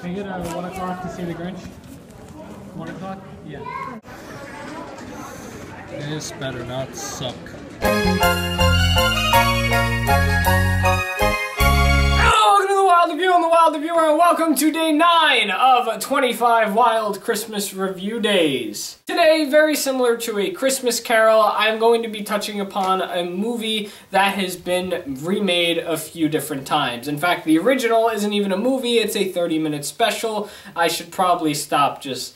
Can I get a 1 o'clock to see the Grinch? 1 o'clock? Yeah. This better not suck. I'm the Wild Reviewer, and welcome to day 9 of 25 Wild Christmas Review Days. Today, very similar to A Christmas Carol, I'm going to be touching upon a movie that has been remade a few different times. In fact, the original isn't even a movie, it's a 30-minute special. I should probably stop just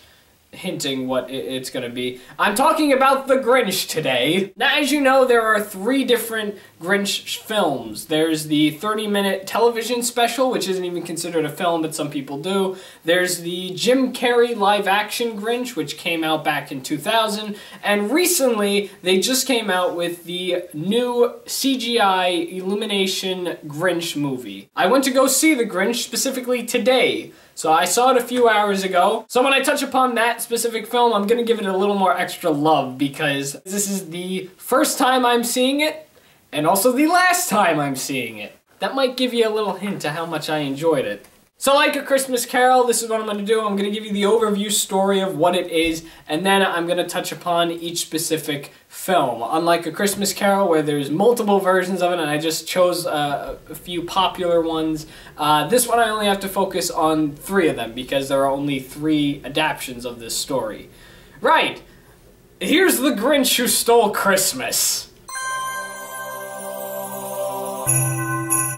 hinting what it's gonna be. I'm talking about The Grinch today. Now, as you know, there are 3 different Grinch films. There's the 30-minute television special, which isn't even considered a film, but some people do. There's the Jim Carrey live-action Grinch, which came out back in 2000. And recently, they just came out with the new CGI Illumination Grinch movie. I went to go see The Grinch specifically today. So I saw it a few hours ago. So when I touch upon that specific film, I'm gonna give it a little more extra love because this is the first time I'm seeing it, and also the last time I'm seeing it. That might give you a little hint to how much I enjoyed it. So like A Christmas Carol, this is what I'm going to do. I'm going to give you the overview story of what it is, and then I'm going to touch upon each specific film. Unlike A Christmas Carol, where there's multiple versions of it, and I just chose a few popular ones, this one I only have to focus on 3 of them, because there are only 3 adaptions of this story. Right, here's The Grinch Who Stole Christmas.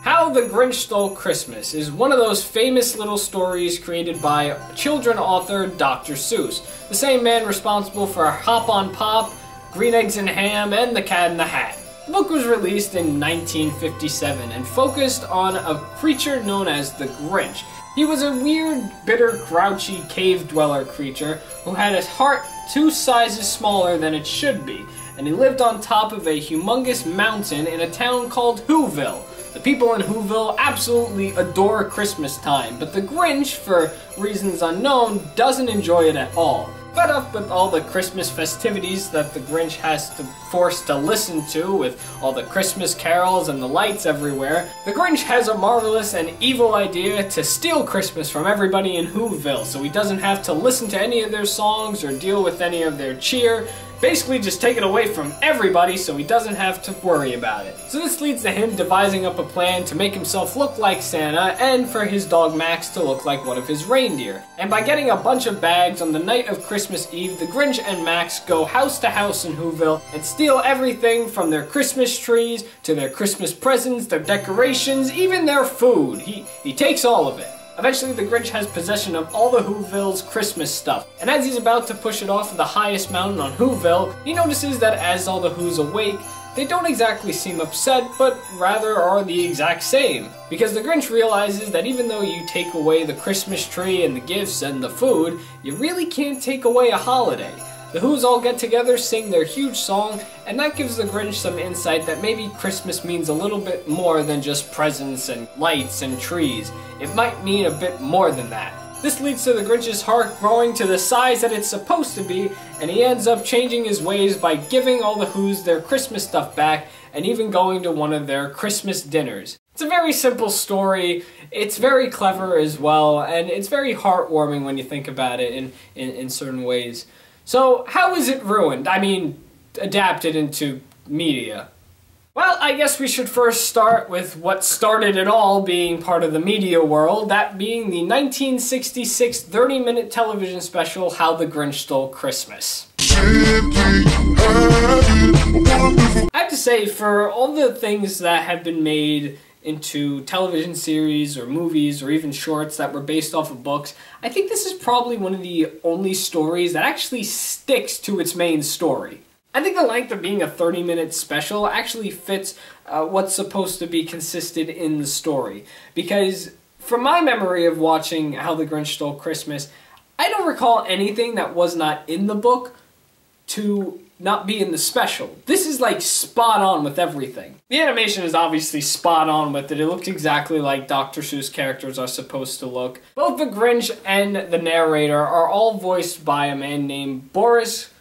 How the Grinch Stole Christmas is one of those famous little stories created by children author Dr. Seuss, the same man responsible for Hop on Pop, Green Eggs and Ham, and The Cat in the Hat. The book was released in 1957 and focused on a creature known as the Grinch. He was a weird, bitter, grouchy cave dweller creature who had a heart 2 sizes smaller than it should be, and he lived on top of a humongous mountain in a town called Whoville. The people in Whoville absolutely adore Christmas time, but the Grinch, for reasons unknown, doesn't enjoy it at all. Fed up with all the Christmas festivities that the Grinch has to force to listen to, with all the Christmas carols and the lights everywhere, the Grinch has a marvelous and evil idea to steal Christmas from everybody in Whoville, so he doesn't have to listen to any of their songs or deal with any of their cheer. Basically just take it away from everybody so he doesn't have to worry about it. So this leads to him devising up a plan to make himself look like Santa and for his dog Max to look like one of his reindeer. And by getting a bunch of bags on the night of Christmas Eve, the Grinch and Max go house to house in Whoville and steal everything from their Christmas trees to their Christmas presents, their decorations, even their food. He takes all of it. Eventually, the Grinch has possession of all the Whoville's Christmas stuff, and as he's about to push it off of the highest mountain on Whoville, he notices that as all the Whos awake, they don't exactly seem upset, but rather are the exact same. Because the Grinch realizes that even though you take away the Christmas tree and the gifts and the food, you really can't take away a holiday. The Whos all get together, sing their huge song, and that gives the Grinch some insight that maybe Christmas means a little bit more than just presents and lights and trees. It might mean a bit more than that. This leads to the Grinch's heart growing to the size that it's supposed to be, and he ends up changing his ways by giving all the Whos their Christmas stuff back, and even going to one of their Christmas dinners. It's a very simple story, it's very clever as well, and it's very heartwarming when you think about it in certain ways. So, how is it ruined? I mean, adapted into media? Well, I guess we should first start with what started it all being part of the media world, that being the 1966 30-minute television special, How the Grinch Stole Christmas. I have to say, for all the things that have been made into television series or movies or even shorts that were based off of books, I think this is probably one of the only stories that actually sticks to its main story. I think the length of being a 30-minute special actually fits what's supposed to be consistent in the story. Because from my memory of watching How the Grinch Stole Christmas, I don't recall anything that was not in the book to not be in the special. This is like spot on with everything. The animation is obviously spot on with it. It looks exactly like Dr. Seuss characters are supposed to look. Both the Grinch and the narrator are all voiced by a man named Boris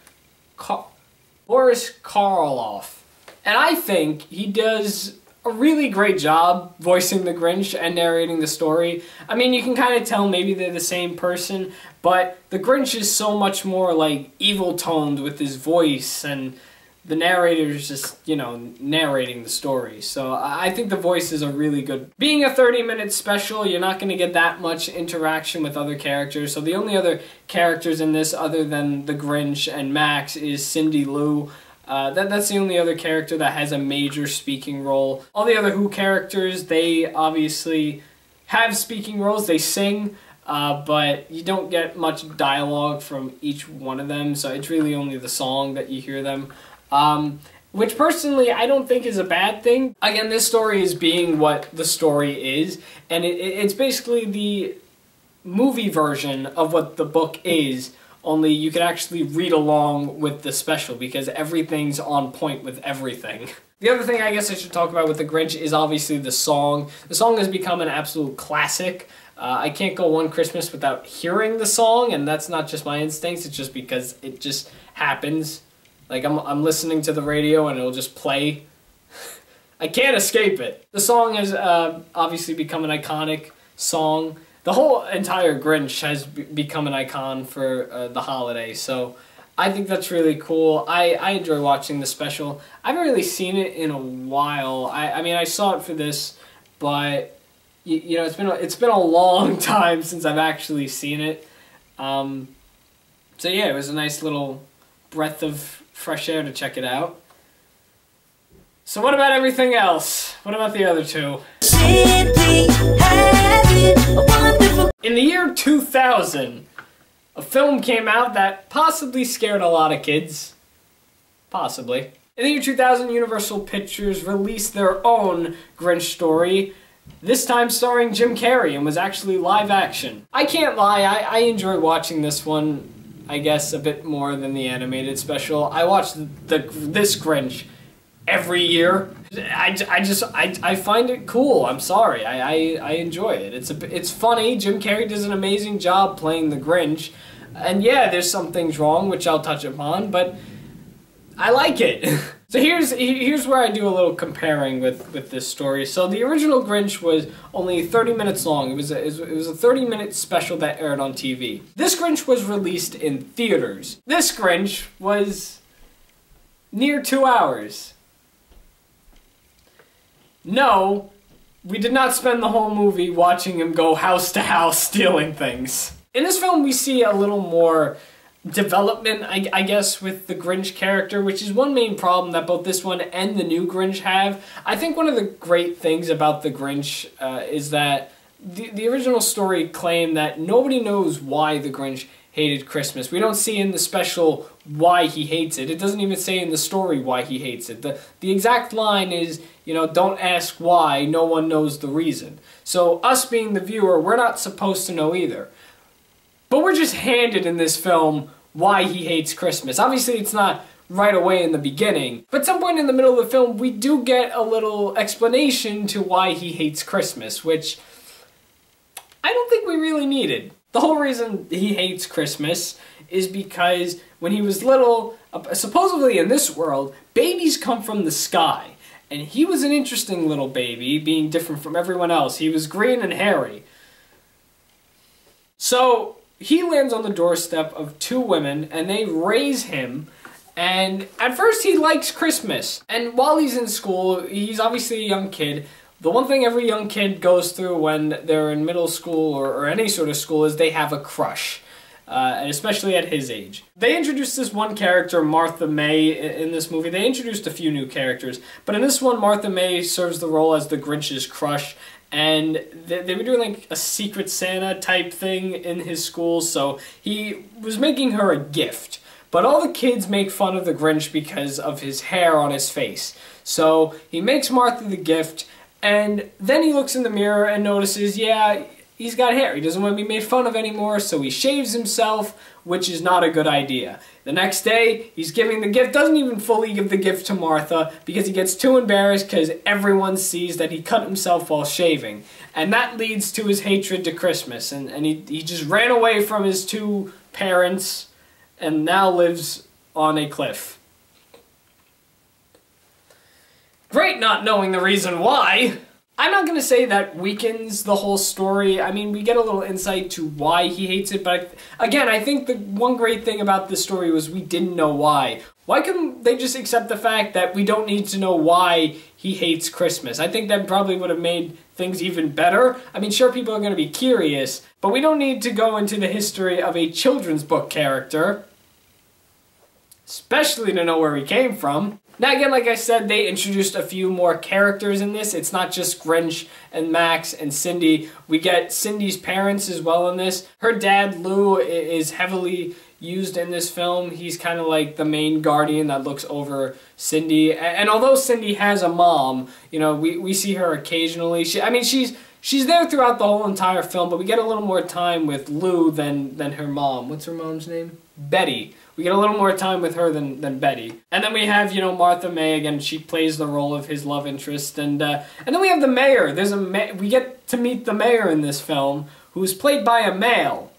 Karloff. And I think he does a really great job voicing the Grinch and narrating the story. I mean, you can kind of tell maybe they're the same person, but the Grinch is so much more like evil toned with his voice, and the narrator is just, you know, narrating the story. So I think the voices are really good. Being a 30-minute special, you're not going to get that much interaction with other characters. So the only other characters in this other than the Grinch and Max is Cindy Lou. That's the only other character that has a major speaking role. All the other Who characters, they obviously have speaking roles. They sing, but you don't get much dialogue from each one of them. So it's really only the song that you hear them. Which personally I don't think is a bad thing. Again, this story is being what the story is, and it's basically the movie version of what the book is, only you can actually read along with the special because everything's on point with everything. The other thing I guess I should talk about with the Grinch is obviously the song. The song has become an absolute classic. I can't go one Christmas without hearing the song, and that's not just my instincts, it's just because it just happens. Like, I'm listening to the radio and it'll just play. I can't escape it. The song has obviously become an iconic song. The whole entire Grinch has become an icon for the holiday, so I think that's really cool. I enjoy watching the special. I haven't really seen it in a while. I mean, I saw it for this, but you know, it's been a long time since I've actually seen it. So yeah, it was a nice little breath of fresh air to check it out. So what about everything else? What about the other two? In the year 2000, a film came out that possibly scared a lot of kids. Possibly. In the year 2000, Universal Pictures released their own Grinch story, this time starring Jim Carrey, and was actually live action. I can't lie, I enjoy watching this one, I guess, a bit more than the animated special. I watch this Grinch every year. I find it cool. I'm sorry. I enjoy it. It's funny. Jim Carrey does an amazing job playing the Grinch. And yeah, there's some things wrong, which I'll touch upon, but I like it. So here's where I do a little comparing with this story. So the original Grinch was only 30 minutes long. It was a 30-minute special that aired on TV. This Grinch was released in theaters. This Grinch was near 2 hours. No, we did not spend the whole movie watching him go house to house stealing things. In this film, we see a little more development, I guess, with the Grinch character, which is one main problem that both this one and the new Grinch have. I think one of the great things about the Grinch is that the original story claimed that nobody knows why the Grinch hated Christmas. We don't see in the special why he hates it. It doesn't even say in the story why he hates it. The exact line is, you know, don't ask why, no one knows the reason. So us being the viewer, we're not supposed to know either. But we're just handed in this film why he hates Christmas. Obviously, it's not right away in the beginning, but at some point in the middle of the film, we do get a little explanation to why he hates Christmas, which I don't think we really needed. The whole reason he hates Christmas is because when he was little, supposedly in this world, babies come from the sky. And he was an interesting little baby, being different from everyone else. He was green and hairy. So he lands on the doorstep of two women, and they raise him, and at first he likes Christmas. And while he's in school, he's obviously a young kid. The one thing every young kid goes through when they're in middle school or any sort of school is they have a crush, and especially at his age. They introduced this one character, Martha May, in this movie. They introduced a few new characters, but in this one, Martha May serves the role as the Grinch's crush. And they were doing like a Secret Santa type thing in his school, so he was making her a gift. But all the kids make fun of the Grinch because of his hair on his face. So he makes Martha the gift, and then he looks in the mirror and notices, yeah, he's got hair. He doesn't want to be made fun of anymore, so he shaves himself, which is not a good idea. The next day, he's giving the gift, doesn't even fully give the gift to Martha because he gets too embarrassed because everyone sees that he cut himself while shaving. And that leads to his hatred to Christmas. And he just ran away from his two parents and now lives on a cliff. Great not knowing the reason why. I'm not gonna say that weakens the whole story. I mean, we get a little insight to why he hates it, but again, I think the one great thing about this story was we didn't know why. Why couldn't they just accept the fact that we don't need to know why he hates Christmas? I think that probably would have made things even better. I mean, sure, people are gonna be curious, but we don't need to go into the history of a children's book character, especially to know where he came from. Now again, like I said, they introduced a few more characters in this. It's not just Grinch and Max and Cindy. We get Cindy's parents as well in this. Her dad, Lou, is heavily used in this film. He's kind of like the main guardian that looks over Cindy. And although Cindy has a mom, you know, we see her occasionally. She's there throughout the whole entire film, but we get a little more time with Lou than her mom. What's her mom's name? Betty. We get a little more time with her than Betty. And then we have, you know, Martha May again. She plays the role of his love interest. And then we have the mayor. We get to meet the mayor in this film, who's played by a male.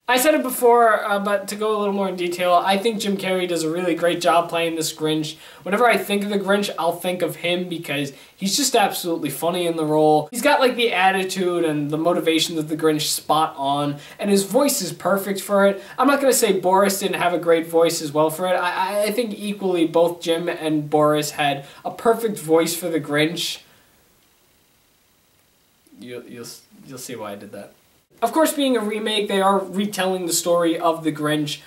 I said it before, but to go a little more in detail, I think Jim Carrey does a really great job playing this Grinch. Whenever I think of the Grinch, I'll think of him because he's just absolutely funny in the role. He's got like the attitude and the motivations of the Grinch spot on, and his voice is perfect for it. I'm not going to say Boris didn't have a great voice as well for it. I think equally both Jim and Boris had a perfect voice for the Grinch. You'll see why I did that. Of course, being a remake, they are retelling the story of the Grinch.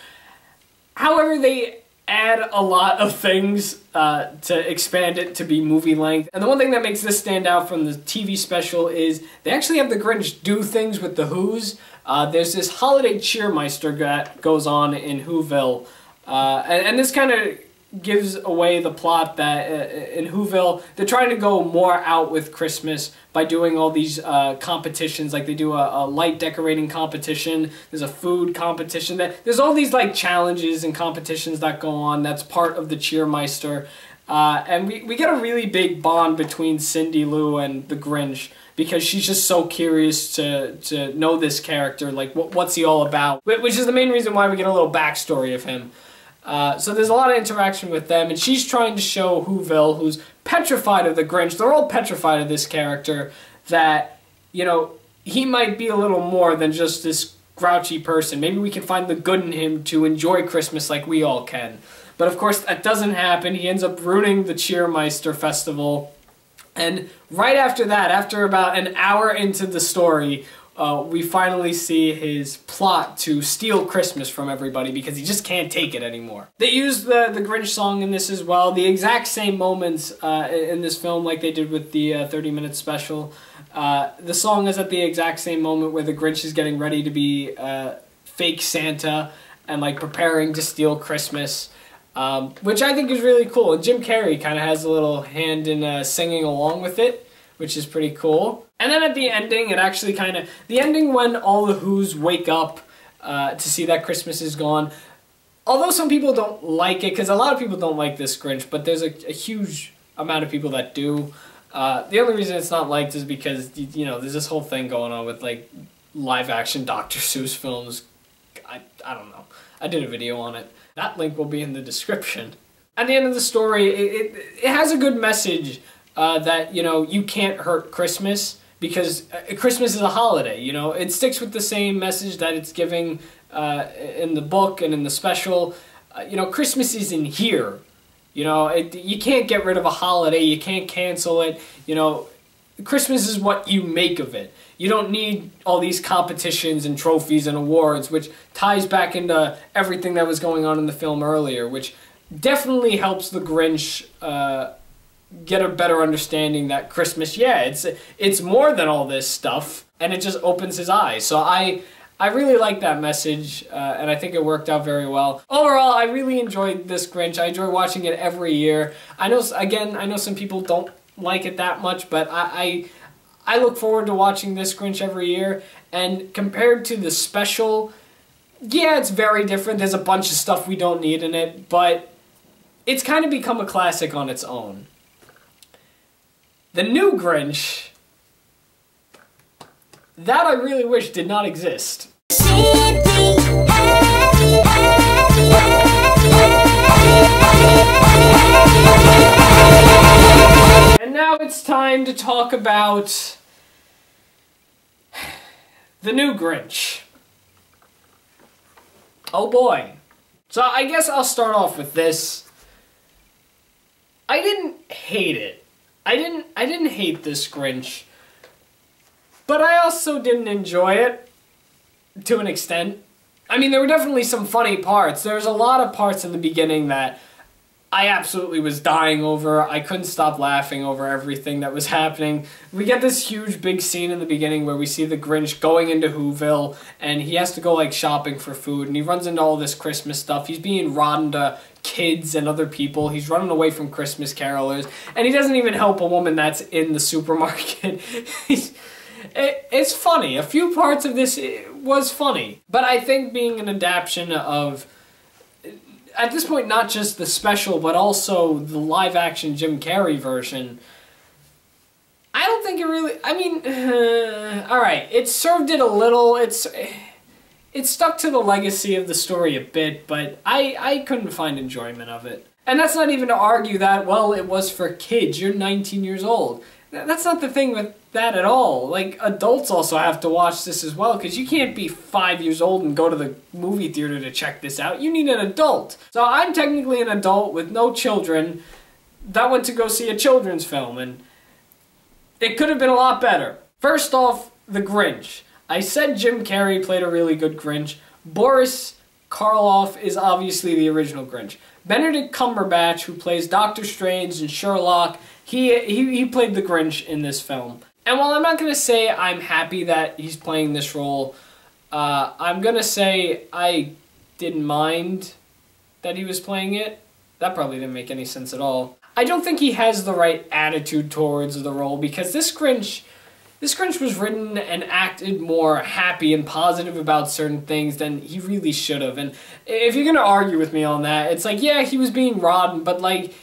However, they add a lot of things to expand it to be movie length. And the one thing that makes this stand out from the TV special is they actually have the Grinch do things with the Who's. There's this holiday cheermeister that goes on in Whoville. And this kind of gives away the plot that in Whoville, they're trying to go more out with Christmas by doing all these competitions. Like they do a light decorating competition, there's a food competition, there's all these like challenges and competitions that go on that's part of the Cheermeister. And we get a really big bond between Cindy Lou and the Grinch because she's just so curious to know this character, like what's he all about, which is the main reason why we get a little backstory of him. So there's a lot of interaction with them, and she's trying to show Whoville, who's petrified of the Grinch, they're all petrified of this character, that, you know, he might be a little more than just this grouchy person. Maybe we can find the good in him to enjoy Christmas like we all can. But of course that doesn't happen. He ends up ruining the Cheermeister festival. And right after that, after about an hour into the story, we finally see his plot to steal Christmas from everybody because he just can't take it anymore. They use the Grinch song in this as well. The exact same moments in this film like they did with the 30-minute special. The song is at the exact same moment where the Grinch is getting ready to be fake Santa and like preparing to steal Christmas. Which I think is really cool. And Jim Carrey kind of has a little hand in singing along with it, which is pretty cool. And then at the ending, it actually kind of... The ending when all the Who's wake up to see that Christmas is gone. Although some people don't like it, because a lot of people don't like this Grinch, but there's a huge amount of people that do. The only reason it's not liked is because, you know, there's this whole thing going on with, like, live-action Dr. Seuss films. I don't know. I did a video on it. That link will be in the description. At the end of the story, it has a good message that, you know, you can't hurt Christmas because Christmas is a holiday, you know. It sticks with the same message that it's giving in the book and in the special. You know, Christmas isn't here. You know, you can't get rid of a holiday. You can't cancel it. You know, Christmas is what you make of it. You don't need all these competitions and trophies and awards, which ties back into everything that was going on in the film earlier, which definitely helps the Grinch get a better understanding that Christmas, yeah, it's more than all this stuff, and it just opens his eyes. So I really like that message, and I think it worked out very well. Overall, I really enjoyed this Grinch. I enjoy watching it every year. I know some people don't like it that much, but I look forward to watching this Grinch every year, and compared to the special, yeah, it's very different. There's a bunch of stuff we don't need in it, but it's kind of become a classic on its own. The new Grinch, that I really wish did not exist. Simply And now it's time to talk about the new Grinch. Oh boy. So I guess I'll start off with this. I didn't hate it. I didn't hate this Grinch. But I also didn't enjoy it to an extent. I mean, there were definitely some funny parts. There was a lot of parts in the beginning that I absolutely was dying over. I couldn't stop laughing over everything that was happening. We get this huge big scene in the beginning where we see the Grinch going into Whoville, and he has to go like shopping for food, and he runs into all this Christmas stuff. He's being rotten to kids and other people. He's running away from Christmas carolers, and he doesn't even help a woman that's in the supermarket. It's funny. A few parts of this was funny, but I think being an adaptation of, at this point, not just the special, but also the live-action Jim Carrey version, I don't think it really, I mean, alright, it served it a little, it stuck to the legacy of the story a bit, but I couldn't find enjoyment of it. And that's not even to argue that, well, it was for kids, you're 19 years old. That's not the thing with that at all. Like, adults also have to watch this as well, because you can't be 5 years old and go to the movie theater to check this out. You need an adult. So I'm technically an adult with no children that went to go see a children's film, and it could have been a lot better. First off, the Grinch. I said Jim Carrey played a really good Grinch. Boris Karloff is obviously the original Grinch. Benedict Cumberbatch, who plays Doctor Strange and Sherlock, he played the Grinch in this film. And while I'm not going to say I'm happy that he's playing this role, I'm going to say I didn't mind that he was playing it. That probably didn't make any sense at all. I don't think he has the right attitude towards the role, because this Grinch was written and acted more happy and positive about certain things than he really should have. And if you're going to argue with me on that, it's like, yeah, he was being rotten, but like,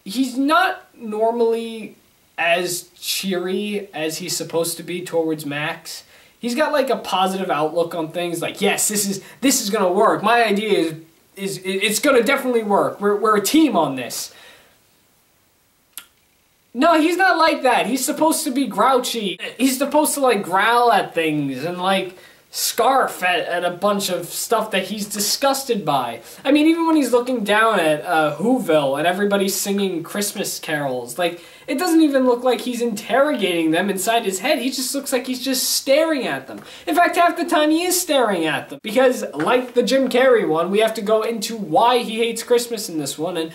he's not normally as cheery as he's supposed to be towards Max. He's got like a positive outlook on things, like, yes, this is going to work. My idea is it's going to definitely work. We're a team on this. No, he's not like that. He's supposed to be grouchy. He's supposed to, like, growl at things and, like, scarf at a bunch of stuff that he's disgusted by. I mean, even when he's looking down at Whoville and everybody's singing Christmas carols, like, it doesn't even look like he's interrogating them inside his head. He just looks like he's just staring at them. In fact, half the time he is staring at them. Because, like the Jim Carrey one, we have to go into why he hates Christmas in this one, and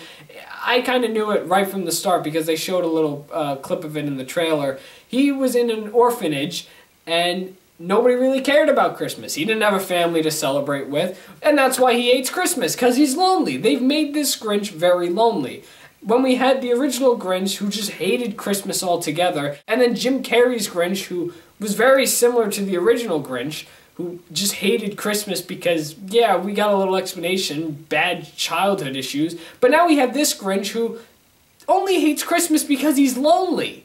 I kind of knew it right from the start because they showed a little clip of it in the trailer. He was in an orphanage, and nobody really cared about Christmas. He didn't have a family to celebrate with, and that's why he hates Christmas, because he's lonely. They've made this Grinch very lonely. When we had the original Grinch, who just hated Christmas altogether, and then Jim Carrey's Grinch, who was very similar to the original Grinch, who just hated Christmas because, yeah, we got a little explanation, bad childhood issues, but now we have this Grinch who only hates Christmas because he's lonely.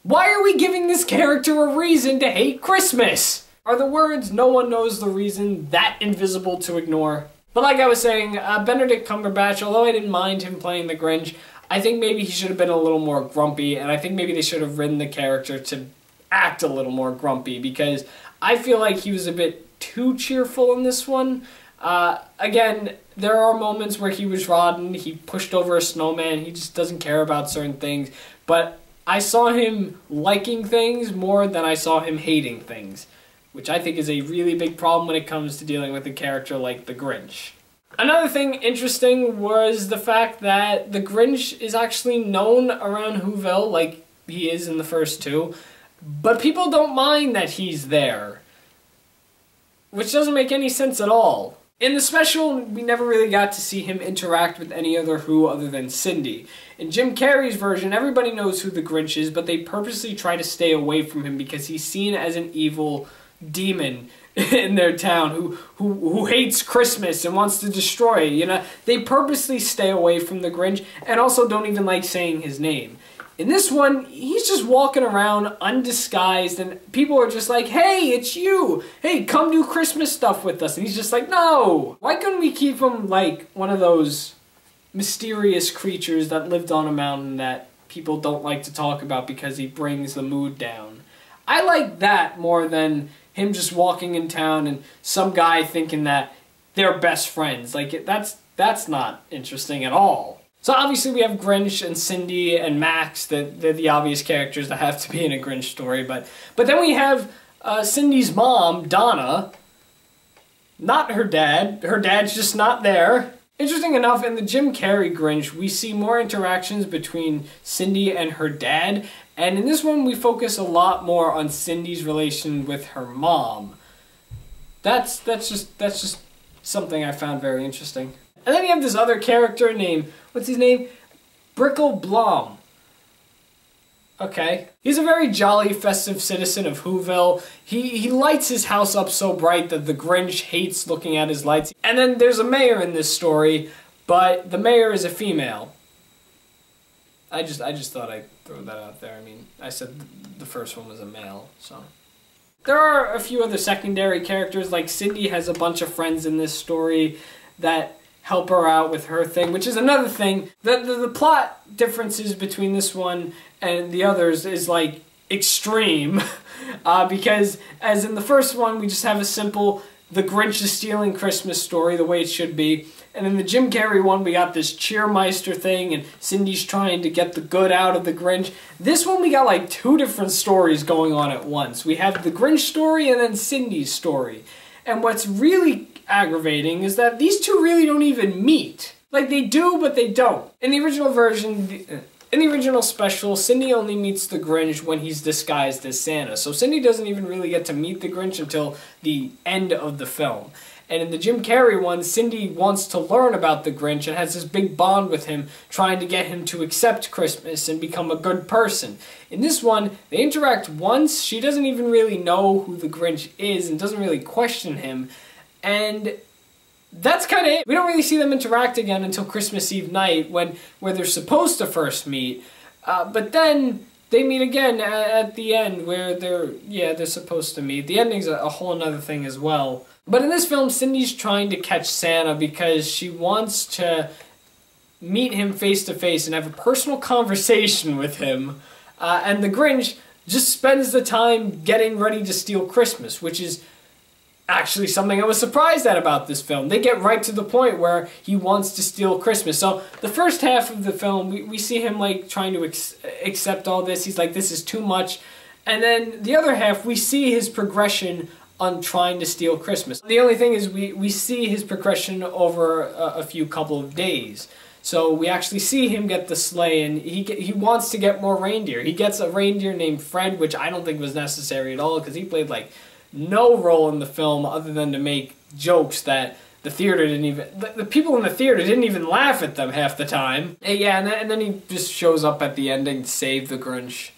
Why are we giving this character a reason to hate Christmas? Are the words "no one knows the reason" that invisible to ignore? But like I was saying, Benedict Cumberbatch, although I didn't mind him playing the Grinch, I think maybe he should have been a little more grumpy, and I think maybe they should have written the character to act a little more grumpy, because I feel like he was a bit too cheerful in this one. Again, there are moments where he was rotten, he pushed over a snowman, he just doesn't care about certain things, but I saw him liking things more than I saw him hating things, which I think is a really big problem when it comes to dealing with a character like the Grinch. Another thing interesting was the fact that the Grinch is actually known around Whoville, like he is in the first two, but people don't mind that he's there, which doesn't make any sense at all. In the special, we never really got to see him interact with any other Who other than Cindy. In Jim Carrey's version, everybody knows who the Grinch is, but they purposely try to stay away from him because he's seen as an evil demon in their town who hates Christmas and wants to destroy it, you know? They purposely stay away from the Grinch and also don't even like saying his name. In this one, he's just walking around undisguised and people are just like, hey, it's you! Hey, come do Christmas stuff with us. And he's just like, no! Why couldn't we keep him like one of those mysterious creatures that lived on a mountain that people don't like to talk about because he brings the mood down. I like that more than him just walking in town and some guy thinking that they're best friends. Like, that's not interesting at all. So obviously we have Grinch and Cindy and Max, they're the obvious characters that have to be in a Grinch story, but then we have Cindy's mom, Donna, not her dad. Her dad's just not there. Interesting enough, in the Jim Carrey Grinch, we see more interactions between Cindy and her dad, and in this one we focus a lot more on Cindy's relation with her mom. That's just something I found very interesting. And then you have this other character named, what's his name? Brickle Blom. Okay. He's a very jolly, festive citizen of Whoville. He lights his house up so bright that the Grinch hates looking at his lights. And then there's a mayor in this story, but the mayor is a female. I just thought I'd throw that out there. I mean, I said the first one was a male, so. There are a few other secondary characters, like Cindy has a bunch of friends in this story that help her out with her thing, which is another thing. The plot differences between this one and the others is like extreme because as in the first one we just have a simple the Grinch is stealing Christmas story the way it should be, and in the Jim Carrey one we got this cheermeister thing and Cindy's trying to get the good out of the Grinch. This one we got like two different stories going on at once. We have the Grinch story and then Cindy's story, and what's really aggravating is that these two really don't even meet. Like, they do, but they don't. In the original version, in the original special, Cindy only meets the Grinch when he's disguised as Santa. So Cindy doesn't even really get to meet the Grinch until the end of the film. And in the Jim Carrey one, Cindy wants to learn about the Grinch and has this big bond with him, trying to get him to accept Christmas and become a good person. In this one, they interact once. She doesn't even really know who the Grinch is and doesn't really question him. And that's kind of it. We don't really see them interact again until Christmas Eve night where they're supposed to first meet. But then they meet again at the end where they're supposed to meet. The ending's a whole nother thing as well. But in this film, Cindy's trying to catch Santa because she wants to meet him face to face and have a personal conversation with him. And the Grinch just spends the time getting ready to steal Christmas, which is actually something I was surprised at about this film. They get right to the point where he wants to steal Christmas. So the first half of the film, we see him like trying to accept all this. He's like, this is too much. And then the other half, we see his progression on trying to steal Christmas. The only thing is we see his progression over a few couple of days. So we actually see him get the sleigh, and he wants to get more reindeer. He gets a reindeer named Fred, which I don't think was necessary at all, because he played like no role in the film other than to make jokes that the theater didn't even... The people in the theater didn't even laugh at them half the time. And yeah, and then he just shows up at the ending to save the Grinch.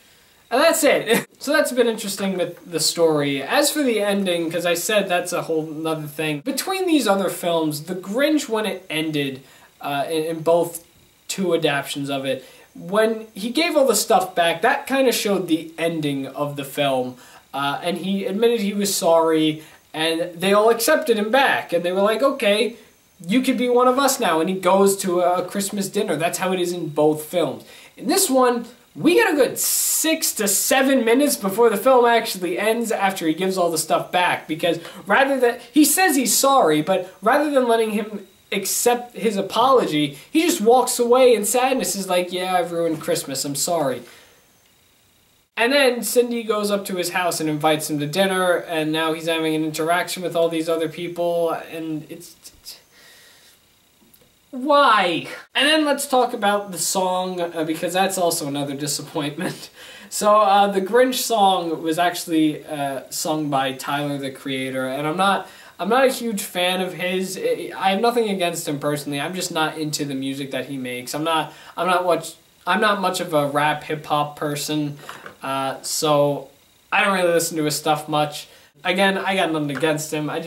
And that's it. So that's been interesting with the story. As for the ending, because I said that's a whole nother thing, between these other films, The Grinch, when it ended, in both two adaptions of it, when he gave all the stuff back, that kind of showed the ending of the film. And he admitted he was sorry, and they all accepted him back. And they were like, okay, you could be one of us now. And he goes to a Christmas dinner. That's how it is in both films. In this one, we get a good 6 to 7 minutes before the film actually ends after he gives all the stuff back. Because rather than... He says he's sorry, but rather than letting him accept his apology, he just walks away in sadness. Is like, yeah, I've ruined Christmas. I'm sorry. And then Cindy goes up to his house and invites him to dinner, and now he's having an interaction with all these other people, and it's why? And then let's talk about the song, because that's also another disappointment. So the Grinch song was actually sung by Tyler, the Creator, and I'm not a huge fan of his. I have nothing against him personally. I'm just not into the music that he makes. I'm not much of a rap hip hop person. So I don't really listen to his stuff much. Again, I got nothing against him. I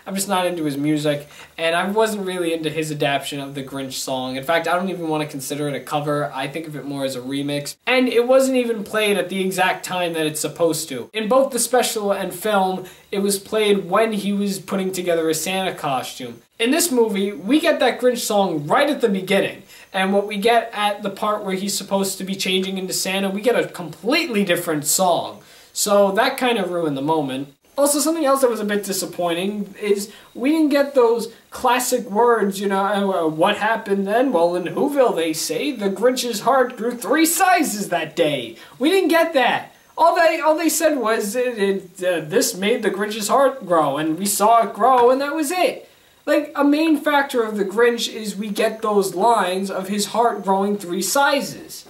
I'm just not into his music, and I wasn't really into his adaptation of the Grinch song. In fact, I don't even want to consider it a cover. I think of it more as a remix. And it wasn't even played at the exact time that it's supposed to. In both the special and film, it was played when he was putting together a Santa costume. In this movie, we get that Grinch song right at the beginning. And what we get at the part where he's supposed to be changing into Santa, we get a completely different song. So that kind of ruined the moment. Also, something else that was a bit disappointing is we didn't get those classic words, you know, what happened then? Well, in Whoville, they say, the Grinch's heart grew 3 sizes that day. We didn't get that. All they said was this made the Grinch's heart grow, and we saw it grow, and that was it. Like, a main factor of the Grinch is we get those lines of his heart growing 3 sizes.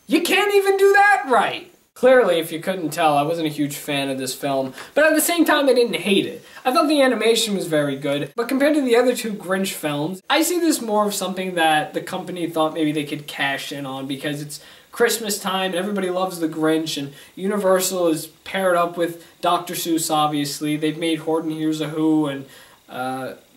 You can't even do that right. Clearly, if you couldn't tell, I wasn't a huge fan of this film, but at the same time, I didn't hate it. I thought the animation was very good, but compared to the other 2 Grinch films, I see this more of something that the company thought maybe they could cash in on because it's Christmas time and everybody loves the Grinch, and Universal is paired up with Dr. Seuss, obviously. They've made Horton Hears a Who, and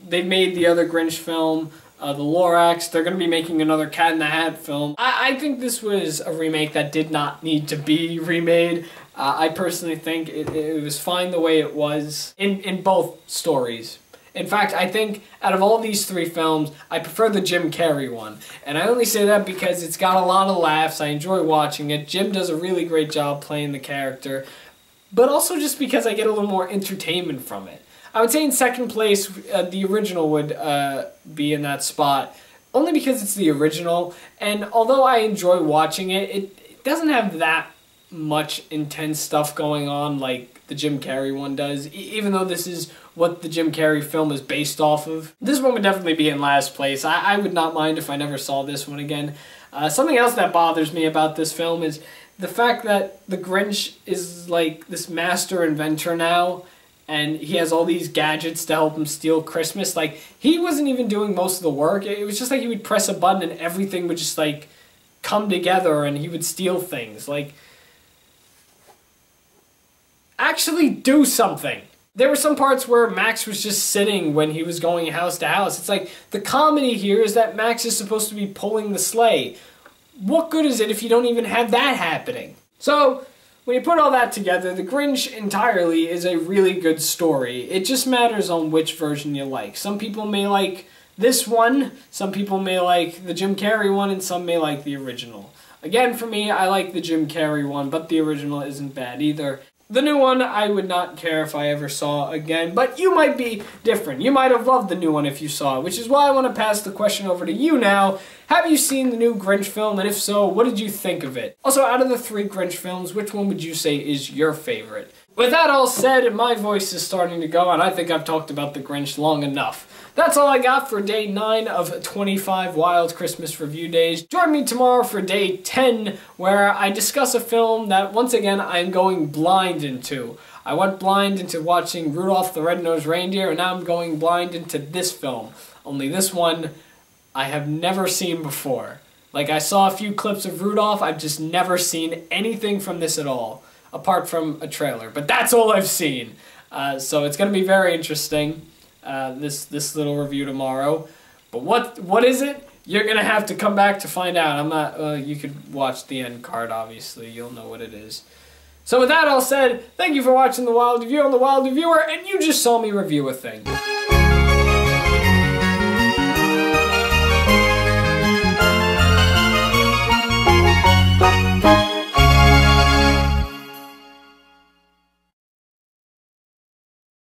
they've made the other Grinch film, The Lorax. They're going to be making another Cat in the Hat film. I think this was a remake that did not need to be remade. I personally think it was fine the way it was in both stories. In fact, I think out of all these 3 films, I prefer the Jim Carrey one. And I only say that because it's got a lot of laughs. I enjoy watching it. Jim does a really great job playing the character. But also just because I get a little more entertainment from it. I would say in second place, the original would be in that spot, only because it's the original, and although I enjoy watching it, it doesn't have that much intense stuff going on like the Jim Carrey one does, even though this is what the Jim Carrey film is based off of. This one would definitely be in last place. I would not mind if I never saw this one again. Something else that bothers me about this film is the fact that the Grinch is like this master inventor now, and he has all these gadgets to help him steal Christmas. Like, he wasn't even doing most of the work. It was just like he would press a button and everything would just, like, come together and he would steal things. Like, actually do something. There were some parts where Max was just sitting when he was going house to house. It's like, the comedy here is that Max is supposed to be pulling the sleigh. What good is it if you don't even have that happening? So, when you put all that together, The Grinch entirely is a really good story. It just matters on which version you like. Some people may like this one, some people may like the Jim Carrey one, and some may like the original. Again, for me, I like the Jim Carrey one, but the original isn't bad either. The new one, I would not care if I ever saw again, but you might be different. You might have loved the new one if you saw it, which is why I want to pass the question over to you now. Have you seen the new Grinch film, and if so, what did you think of it? Also, out of the 3 Grinch films, which one would you say is your favorite? With that all said, my voice is starting to go, and I think I've talked about the Grinch long enough. That's all I got for day 9 of 25 Wild Christmas Review Days. Join me tomorrow for day 10, where I discuss a film that, once again, I'm going blind into. I went blind into watching Rudolph the Red-Nosed Reindeer, and now I'm going blind into this film. Only this one, I have never seen before. Like, I saw a few clips of Rudolph, I've just never seen anything from this at all, apart from a trailer. But that's all I've seen. So it's going to be very interesting. This little review tomorrow. But what is it? You're gonna have to come back to find out. I'm not, you could watch the end card, obviously. You'll know what it is. So with that all said, thank you for watching The Wild Review. I'm The Wild Reviewer, and you just saw me review a thing.